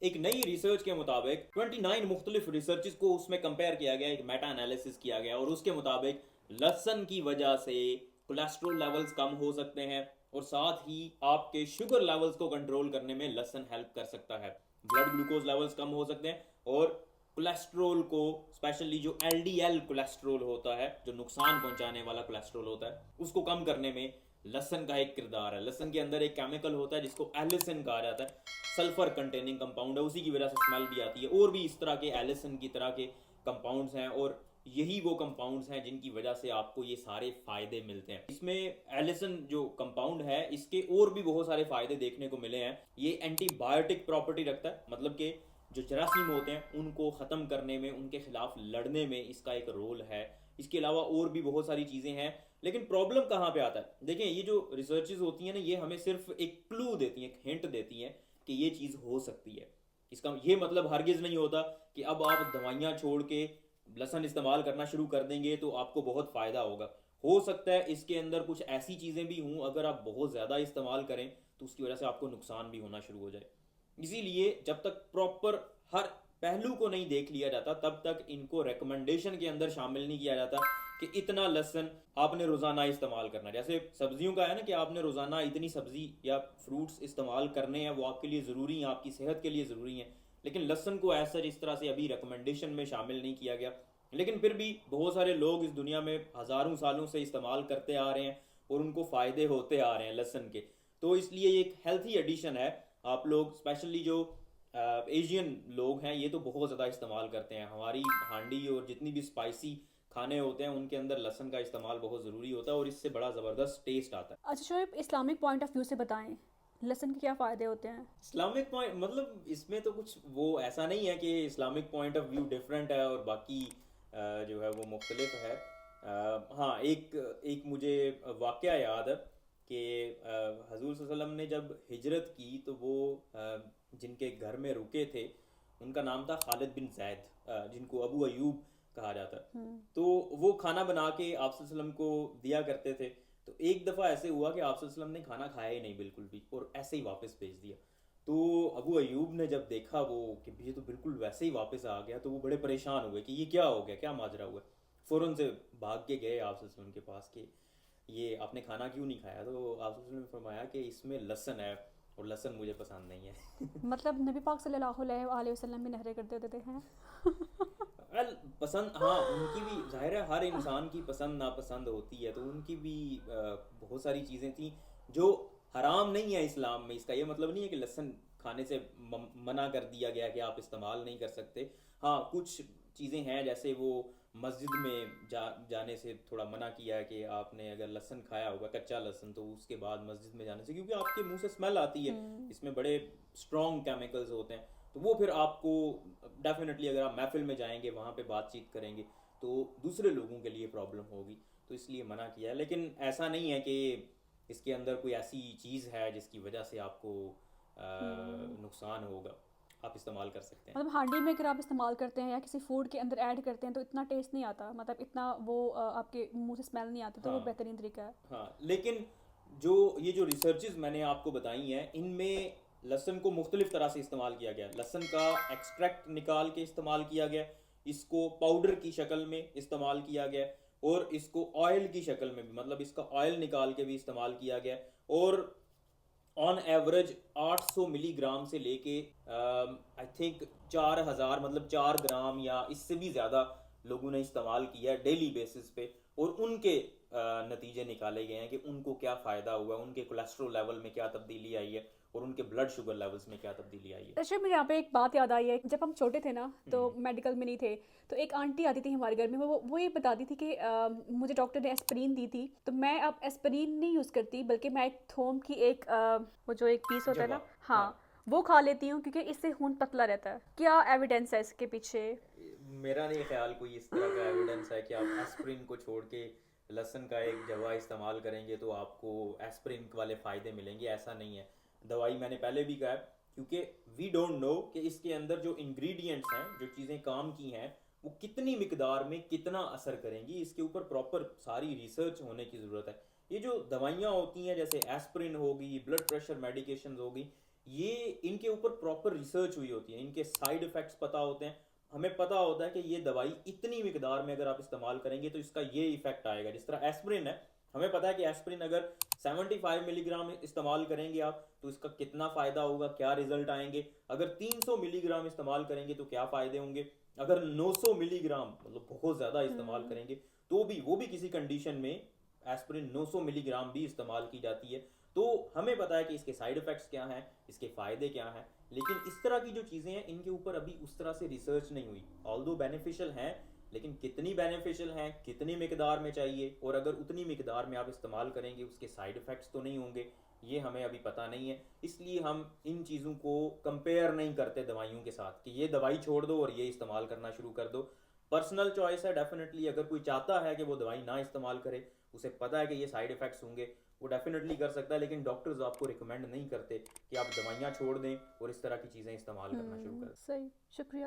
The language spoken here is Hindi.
एक नई रिसर्च के मुताबिक 29 मुख्तलिफ रिसर्चेस को उसमें कंपेयर किया गया, एक मेटा एनालिसिस किया गया और उसके मुताबिक लहसुन की वजह से कोलेस्ट्रॉल लेवल्स कम हो सकते हैं और साथ ही आपके शुगर लेवल्स को कंट्रोल करने में लहसुन हेल्प कर सकता है। ब्लड ग्लूकोज लेवल्स कम हो सकते हैं और कोलेस्ट्रोल को, स्पेशली जो एलडीएल कोलेस्ट्रोल होता है, जो नुकसान पहुंचाने वाला कोलेस्ट्रोल होता है, उसको कम करने में लहसुन का एक किरदार है। लहसुन के अंदर एक केमिकल होता है जिसको एलिसिन कहा जाता है, सल्फर कंटेनिंग कंपाउंड है, उसी की वजह से स्मेल भी आती है। और भी इस तरह के एलिसिन की तरह के कंपाउंड्स हैं और यही वो कंपाउंड्स हैं जिनकी वजह से आपको ये सारे फायदे मिलते हैं। इसमें एलिसिन जो कंपाउंड है इसके और भी बहुत सारे फायदे देखने को मिले हैं। ये एंटीबायोटिक प्रॉपर्टी रखता है, मतलब कि जो जरासीम होते हैं उनको ख़त्म करने में, उनके खिलाफ लड़ने में इसका एक रोल है। इसके अलावा और भी बहुत सारी चीज़ें हैं। लेकिन प्रॉब्लम कहाँ पे आता है, देखें, ये जो रिसर्चेज होती हैं ना, ये हमें सिर्फ एक क्लू देती हैं, एक हिंट देती हैं कि ये चीज़ हो सकती है। इसका ये मतलब हरगिज़ नहीं होता कि अब आप दवाइयाँ छोड़ के लहसुन इस्तेमाल करना शुरू कर देंगे तो आपको बहुत फ़ायदा होगा। हो सकता है इसके अंदर कुछ ऐसी चीज़ें भी हों, अगर आप बहुत ज़्यादा इस्तेमाल करें तो उसकी वजह से आपको नुकसान भी होना शुरू हो जाए। इसीलिए जब तक प्रॉपर हर पहलू को नहीं देख लिया जाता तब तक इनको रिकमेंडेशन के अंदर शामिल नहीं किया जाता कि इतना लहसुन आपने रोज़ाना इस्तेमाल करना। जैसे सब्जियों का है ना कि आपने रोज़ाना इतनी सब्जी या फ्रूट्स इस्तेमाल करने हैं, वो आपके लिए ज़रूरी हैं, आपकी सेहत के लिए ज़रूरी हैं। लेकिन लहसुन को ऐसा इस तरह से अभी रिकमेंडेशन में शामिल नहीं किया गया। लेकिन फिर भी बहुत सारे लोग इस दुनिया में हज़ारों सालों से इस्तेमाल करते आ रहे हैं और उनको फ़ायदे होते आ रहे हैं लहसुन के। तो इसलिए ये एक हेल्थी एडिशन है। आप लोग, स्पेशली जो एशियन लोग हैं, ये तो बहुत ज़्यादा इस्तेमाल करते हैं। हमारी हांडी और जितनी भी स्पाइसी खाने होते हैं उनके अंदर लहसुन का इस्तेमाल बहुत ज़रूरी होता है और इससे बड़ा ज़बरदस्त टेस्ट आता है। अच्छा Shoaib, Islamic point of view से बताएं लहसुन के क्या फ़ायदे होते हैं। इस्लामिक पॉइंट मतलब इसमें तो कुछ वो ऐसा नहीं है कि Islamic point of view different है और बाकी जो है वो मुख्तलिफ है। हाँ, एक एक मुझे वाक़या याद है कि हजूर सल्लल्लाहु अलैहि वसल्लम ने जब हिजरत की तो वो जिनके घर में रुके थे उनका नाम था खालिद बिन जैद, जिनको अबू अयूब कहा जाता है। तो वो खाना बना के आप सल्लल्लाहु अलैहि वसल्लम को दिया करते थे। तो एक दफ़ा ऐसे हुआ कि आप सल्लल्लाहु अलैहि वसल्लम ने खाना खाया ही नहीं बिल्कुल भी और ऐसे ही वापस भेज दिया। तो अबू अयूब ने जब देखा वो कि ये तो बिल्कुल वैसे ही वापस आ गया, तो वो बड़े परेशान हुए कि ये क्या हो गया, क्या माजरा हुआ। फ़ौरन से भाग के गए आप सल्लल्लाहु अलैहि वसल्लम के पास कि ये आपने खाना क्यों नहीं खाया। तो आप सल्लल्लाहु अलैहि वसल्लम ने फरमाया कि इसमें लहसुन है और लहसुन मुझे पसंद नहीं है। मतलब नबी पाक सल्लल्लाहु अलैहि वसल्लम भी नखरे करते होते थे हैं। वेल, पसंद, हाँ, उनकी भी जाहिर है, हर इंसान की पसंद नापसंद होती है, तो उनकी भी बहुत सारी चीज़ें थी जो हराम नहीं है इस्लाम में। इसका ये मतलब नहीं है कि लहसुन खाने से मना कर दिया गया कि आप इस्तेमाल नहीं कर सकते। हाँ, कुछ चीज़ें हैं जैसे वो मस्जिद में जाने से थोड़ा मना किया है कि आपने अगर लहसुन खाया होगा, कच्चा लहसुन, तो उसके बाद मस्जिद में जाने से, क्योंकि आपके मुंह से स्मेल आती है, इसमें बड़े स्ट्रॉन्ग केमिकल्स होते हैं। तो वो फिर आपको डेफिनेटली, अगर आप महफिल में जाएंगे, वहाँ पे बातचीत करेंगे, तो दूसरे लोगों के लिए प्रॉब्लम होगी, तो इसलिए मना किया है। लेकिन ऐसा नहीं है कि इसके अंदर कोई ऐसी चीज़ है जिसकी वजह से आपको नुकसान होगा। आप इस्तेमाल कर सकते हैं। मतलब हांडी में अगर आप इस्तेमाल करते हैं या किसी फूड के अंदर ऐड करते हैं तो इतना टेस्ट नहीं आता, मतलब इतना वो आपके मुंह से स्मेल नहीं आती, तो वो हाँ, बेहतरीन तरीका है। हाँ, लेकिन जो ये जो रिसर्चेज मैंने आपको बताई हैं, इनमें लहसुन को मुख्तलिफ तरह से इस्तेमाल किया गया। लहसुन का एक्सट्रैक्ट निकाल के इस्तेमाल किया गया, इसको पाउडर की शक्ल में इस्तेमाल किया गया और इसको ऑयल की शक्ल में भी, मतलब इसका ऑयल निकाल के भी इस्तेमाल किया गया। और ऑन एवरेज 800 मिलीग्राम से लेके आई थिंक 4000, मतलब 4 ग्राम या इससे भी ज़्यादा लोगों ने इस्तेमाल किया डेली बेसिस पे। और उनके नतीजे निकाले गए हैं कि उनको क्या फ़ायदा हुआ, उनके कोलेस्ट्रॉल लेवल में क्या तब्दीली आई है और उनके ब्लड शुगर लेवल्स में क्या तब्दीली आई है। अच्छा, मुझे यहाँ पे एक बात याद आई है। जब हम छोटे थे ना तो मेडिकल में नहीं थे, तो एक आंटी आती थी हमारे घर में, वो ये बताती थी कि मुझे डॉक्टर ने एस्पिरिन दी थी, तो मैं अब एस्पिरिन नहीं यूज़ करती, बल्कि मैं एक थोम की एक वो जो एक पीस होता है जवा, ना, हाँ, हाँ। वो खा लेती हूँ क्योंकि इससे खून पतला रहता है। क्या एविडेंस है इसके पीछे? मेरा नहीं ख्याल कोई इस तरह का एविडेंस है कि आप एस्पिरिन को छोड़ के लहसुन का एक जवा इस्तेमाल करेंगे तो आपको एस्पिरिन वाले फ़ायदे मिलेंगे, ऐसा नहीं है। दवाई मैंने पहले भी कहा है, क्योंकि वी डोंट नो कि इसके अंदर जो इंग्रेडिएंट्स हैं, जो चीज़ें काम की हैं, वो कितनी मिकदार में कितना असर करेंगी, इसके ऊपर प्रॉपर सारी रिसर्च होने की ज़रूरत है। ये जो दवाइयाँ होती हैं, जैसे एस्पिरिन होगी, ब्लड प्रेशर मेडिकेशंस होगी, ये इनके ऊपर प्रॉपर रिसर्च हुई होती है, इनके साइड इफेक्ट्स पता होते हैं। हमें पता होता है कि ये दवाई इतनी मिकदार में अगर आप इस्तेमाल करेंगे तो इसका ये इफेक्ट आएगा। जिस तरह एस्पिरिन है, हमें पता है कि एस्पिरिन अगर 75 मिलीग्राम इस्तेमाल करेंगे आप तो इसका कितना फ़ायदा होगा, क्या रिजल्ट आएंगे। अगर 300 मिलीग्राम इस्तेमाल करेंगे तो क्या फ़ायदे होंगे। अगर 900 मिलीग्राम मतलब बहुत ज़्यादा इस्तेमाल करेंगे तो भी वो भी किसी कंडीशन में एस्पिरिन 900 मिलीग्राम भी इस्तेमाल की जाती है। तो हमें पता है कि इसके साइड इफ़ेक्ट्स क्या हैं, इसके फ़ायदे क्या हैं। लेकिन इस तरह की जो चीज़ें हैं इनके ऊपर अभी उस तरह से रिसर्च नहीं हुई। ऑल्दो बेनिफिशियल हैं, लेकिन कितनी बेनिफिशियल हैं, कितनी मिकदार में चाहिए, और अगर उतनी मिकदार में आप इस्तेमाल करेंगे उसके साइड इफ़ेक्ट्स तो नहीं होंगे, ये हमें अभी पता नहीं है। इसलिए हम इन चीज़ों को कंपेयर नहीं करते दवाइयों के साथ कि ये दवाई छोड़ दो और ये इस्तेमाल करना शुरू कर दो। पर्सनल चॉइस है डेफिनेटली। अगर कोई चाहता है कि वो दवाई ना इस्तेमाल करे, उसे पता है कि ये साइड इफ़ेक्ट्स होंगे, वो डेफिनेटली कर सकता है। लेकिन डॉक्टर्स आपको रिकमेंड नहीं करते कि आप दवाइयाँ छोड़ दें और इस तरह की चीज़ें इस्तेमाल करना शुरू कर दें। सही, शुक्रिया।